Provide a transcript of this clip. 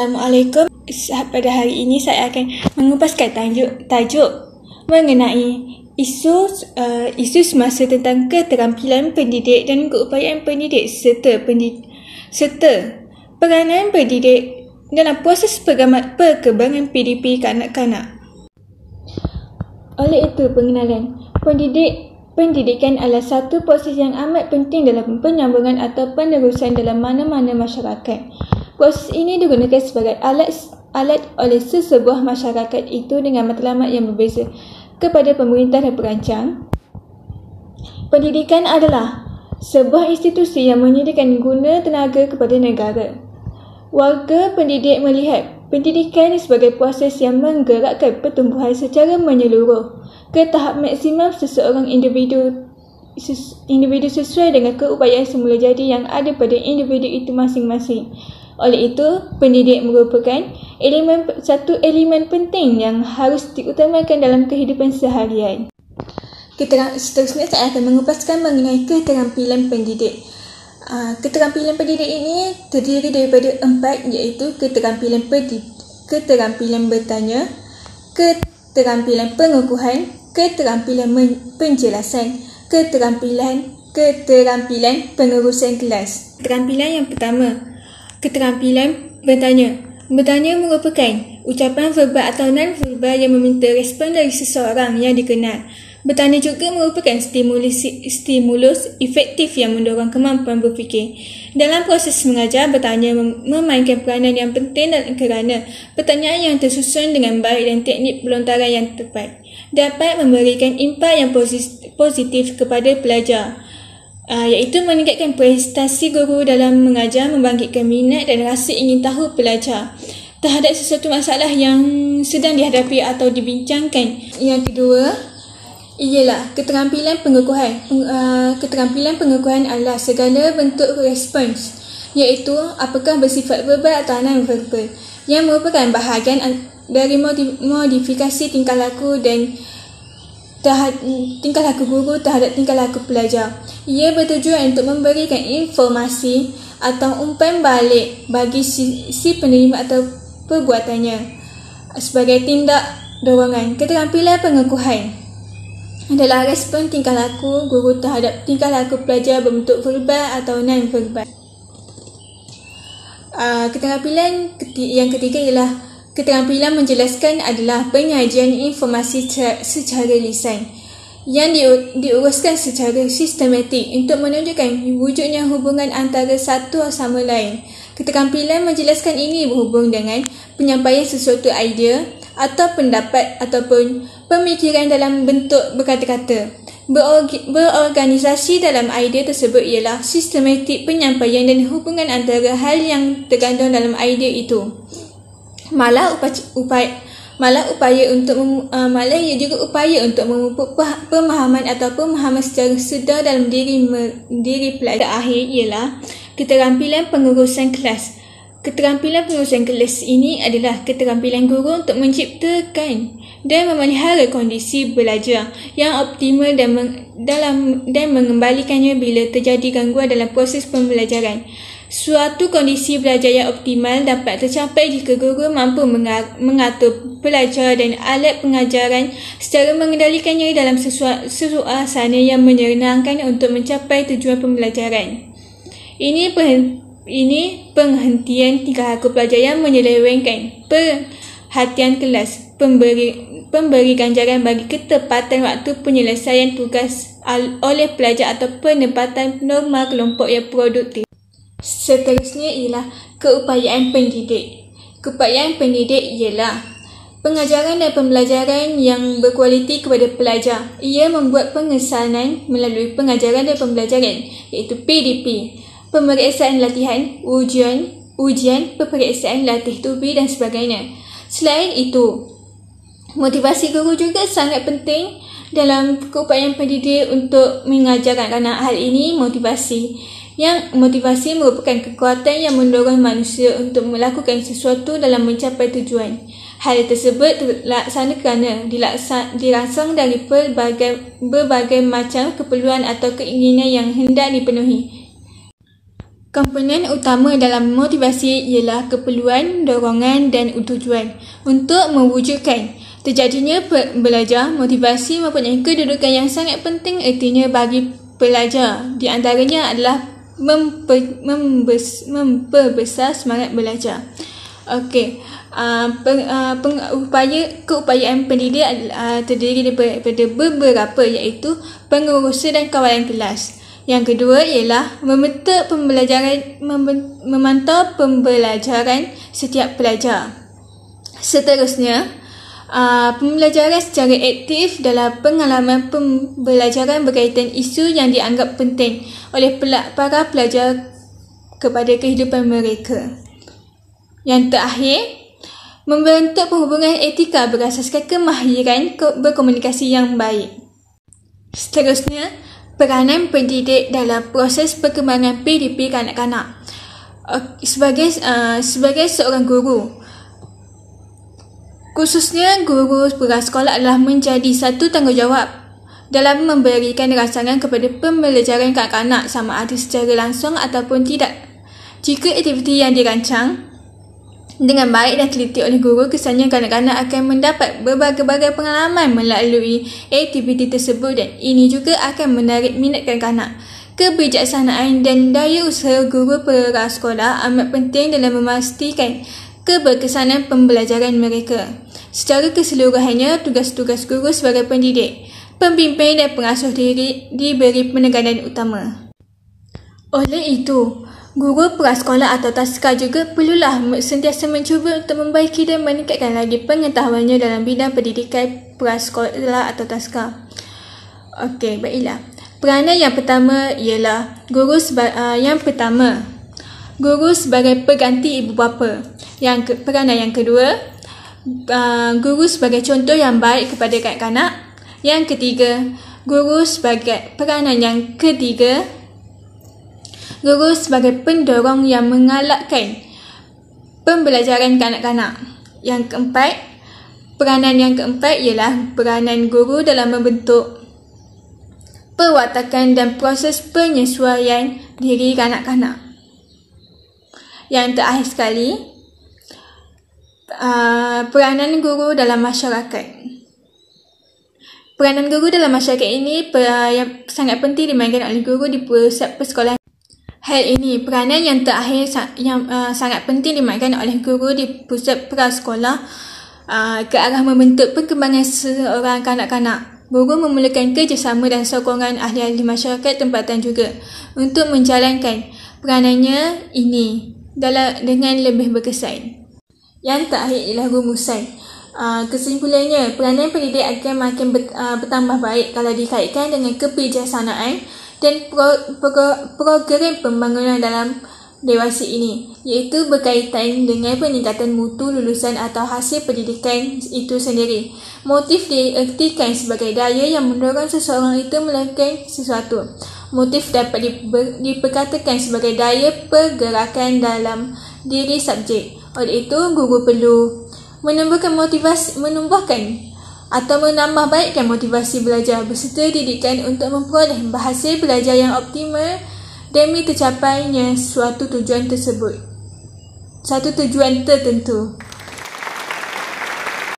Assalamualaikum. Pada hari ini saya akan mengupaskan tajuk mengenai isu semasa tentang keterampilan pendidik dan keupayaan pendidik serta peranan pendidik dalam proses perkembangan PDP kanak-kanak. Oleh itu, pengenalan pendidikan adalah satu proses yang amat penting dalam penyambungan atau penerusan dalam mana-mana masyarakat. Proses ini digunakan sebagai alat oleh sesebuah masyarakat itu dengan matlamat yang berbeza kepada pemerintah dan perancang. Pendidikan adalah sebuah institusi yang menyediakan guna tenaga kepada negara. Warga pendidik melihat pendidikan sebagai proses yang menggerakkan pertumbuhan secara menyeluruh ke tahap maksimum seseorang individu sesuai dengan keupayaan semula jadi yang ada pada individu itu masing-masing. Oleh itu, pendidik merupakan satu elemen penting yang harus diutamakan dalam kehidupan seharian. Seterusnya saya akan mengupaskan mengenai keterampilan pendidik. Keterampilan pendidik ini terdiri daripada 4, iaitu keterampilan bertanya, keterampilan pengukuhan, keterampilan penjelasan, keterampilan pengurusan kelas. Keterampilan yang pertama, keterampilan bertanya. Bertanya merupakan ucapan verbal atau non-verbal yang meminta respon dari seseorang yang dikenal. Bertanya juga merupakan stimulus efektif yang mendorong kemampuan berfikir. Dalam proses mengajar, bertanya memainkan peranan yang penting kerana pertanyaan yang tersusun dengan baik dan teknik pelontaran yang tepat dapat memberikan impak yang positif kepada pelajar, iaitu meningkatkan prestasi guru dalam mengajar, membangkitkan minat dan rasa ingin tahu pelajar terhadap sesuatu masalah yang sedang dihadapi atau dibincangkan. Yang kedua ialah keterampilan pengukuhan. Keterampilan pengukuhan adalah segala bentuk respons, iaitu apakah bersifat verbal atau non-verbal, yang merupakan bahagian dari modifikasi tingkah laku dan tingkah laku guru terhadap tingkah laku pelajar. Ia bertujuan untuk memberikan informasi atau umpan balik bagi si penerima atau perbuatannya sebagai tindak dorongan. Keterampilan pengukuhan adalah respon tingkah laku guru terhadap tingkah laku pelajar berbentuk verbal atau non-verbal. Keterampilan yang ketiga ialah keterampilan menjelaskan, adalah penyajian informasi secara lisan yang diuruskan secara sistematik untuk menunjukkan wujudnya hubungan antara satu sama lain. Keterampilan menjelaskan ini berhubung dengan penyampaian sesuatu idea atau pendapat ataupun pemikiran dalam bentuk berkata-kata. Berorganisasi dalam idea tersebut ialah sistematik penyampaian dan hubungan antara hal yang terkandung dalam idea itu. Malah ia juga upaya untuk memupuk pemahaman atau pemahaman secara sedar dalam diri pelajar. Akhir ialah keterampilan pengurusan kelas. Keterampilan pengurusan kelas ini adalah keterampilan guru untuk menciptakan dan memelihara kondisi belajar yang optimal dan mengembalikannya bila terjadi gangguan dalam proses pembelajaran. Suatu kondisi belajar yang optimal dapat tercapai jika guru mampu mengatur pelajar dan alat pengajaran secara mengendalikannya dalam suasana yang menyenangkan untuk mencapai tujuan pembelajaran. Ini penghentian tingkah laku pelajar yang menyelewengkan perhatian kelas, pemberi ganjaran bagi ketepatan waktu penyelesaian tugas oleh pelajar atau penempatan norma kelompok yang produktif. Seterusnya ialah keupayaan pendidik. Keupayaan pendidik ialah pengajaran dan pembelajaran yang berkualiti kepada pelajar. Ia membuat pengesanan melalui pengajaran dan pembelajaran, iaitu PDP, pemeriksaan latihan, ujian, peperiksaan latih tubi dan sebagainya. Selain itu, motivasi guru juga sangat penting dalam keupayaan pendidik untuk mengajarkan, kerana hal ini motivasi merupakan kekuatan yang mendorong manusia untuk melakukan sesuatu dalam mencapai tujuan. Hal tersebut terlaksana kerana dirangsang dari berbagai macam keperluan atau keinginan yang hendak dipenuhi. Komponen utama dalam motivasi ialah keperluan, dorongan dan tujuan. Untuk mewujudkan terjadinya belajar, motivasi mempunyai kedudukan yang sangat penting ertinya bagi pelajar. Di antaranya adalah memperbesar semangat belajar. Okey. Keupayaan pendidik terdiri daripada beberapa, iaitu pengurusan dan kawalan kelas. Yang kedua ialah memantau pembelajaran setiap pelajar. Seterusnya, pembelajaran secara aktif dalam pengalaman pembelajaran berkaitan isu yang dianggap penting oleh para pelajar kepada kehidupan mereka. Yang terakhir, membentuk penghubungan etika berasaskan kemahiran berkomunikasi yang baik. Seterusnya, peranan pendidik dalam proses perkembangan PDP kanak-kanak. Sebagai seorang guru, khususnya guru prasekolah, adalah menjadi satu tanggungjawab dalam memberikan rangsangan kepada pembelajaran kanak-kanak sama ada secara langsung ataupun tidak. Jika aktiviti yang dirancang dengan baik dan teliti oleh guru, kesannya kanak-kanak akan mendapat berbagai-bagai pengalaman melalui aktiviti tersebut dan ini juga akan menarik minat kanak-kanak. Kebijaksanaan dan daya usaha guru prasekolah amat penting dalam memastikan keberkesanan pembelajaran mereka. Secara keseluruhannya, tugas-tugas guru sebagai pendidik, pembimbing dan pengasuh diberi penekanan utama. Oleh itu, guru prasekolah atau taska juga perlulah sentiasa mencuba untuk membaiki dan meningkatkan lagi pengetahuannya dalam bidang pendidikan prasekolah atau taska. Okey, baiklah. Peranan yang pertama ialah guru sebagai pengganti ibu bapa. Peranan yang kedua, guru sebagai contoh yang baik kepada kanak-kanak. Yang ketiga, guru sebagai pendorong yang menggalakkan pembelajaran kanak-kanak. Peranan yang keempat ialah peranan guru dalam membentuk perwatakan dan proses penyesuaian diri kanak-kanak. Yang terakhir sekali, peranan guru dalam masyarakat. Peranan guru dalam masyarakat ini yang sangat penting dimainkan oleh guru di pusat persekolahan. Hal ini, peranan yang terakhir yang sangat penting dimainkan oleh guru di pusat prasekolah ke arah membentuk perkembangan seorang kanak-kanak. Guru memerlukan kerjasama dan sokongan ahli-ahli masyarakat tempatan juga untuk menjalankan peranannya ini dengan lebih berkesan. Yang terakhir ialah rumusan. Kesimpulannya, peranan pendidik akan makin bertambah baik kalau dikaitkan dengan kebijaksanaan dan program pembangunan dalam dewasa ini, iaitu berkaitan dengan peningkatan mutu lulusan atau hasil pendidikan itu sendiri. Motif diartikan sebagai daya yang mendorong seseorang itu melakukan sesuatu. Motif dapat diperkatakan sebagai daya pergerakan dalam diri subjek. Oleh itu, guru perlu menumbuhkan menambah baikkan motivasi belajar beserta didikan untuk memperoleh hasil belajar yang optimal demi tercapainya suatu tujuan tertentu.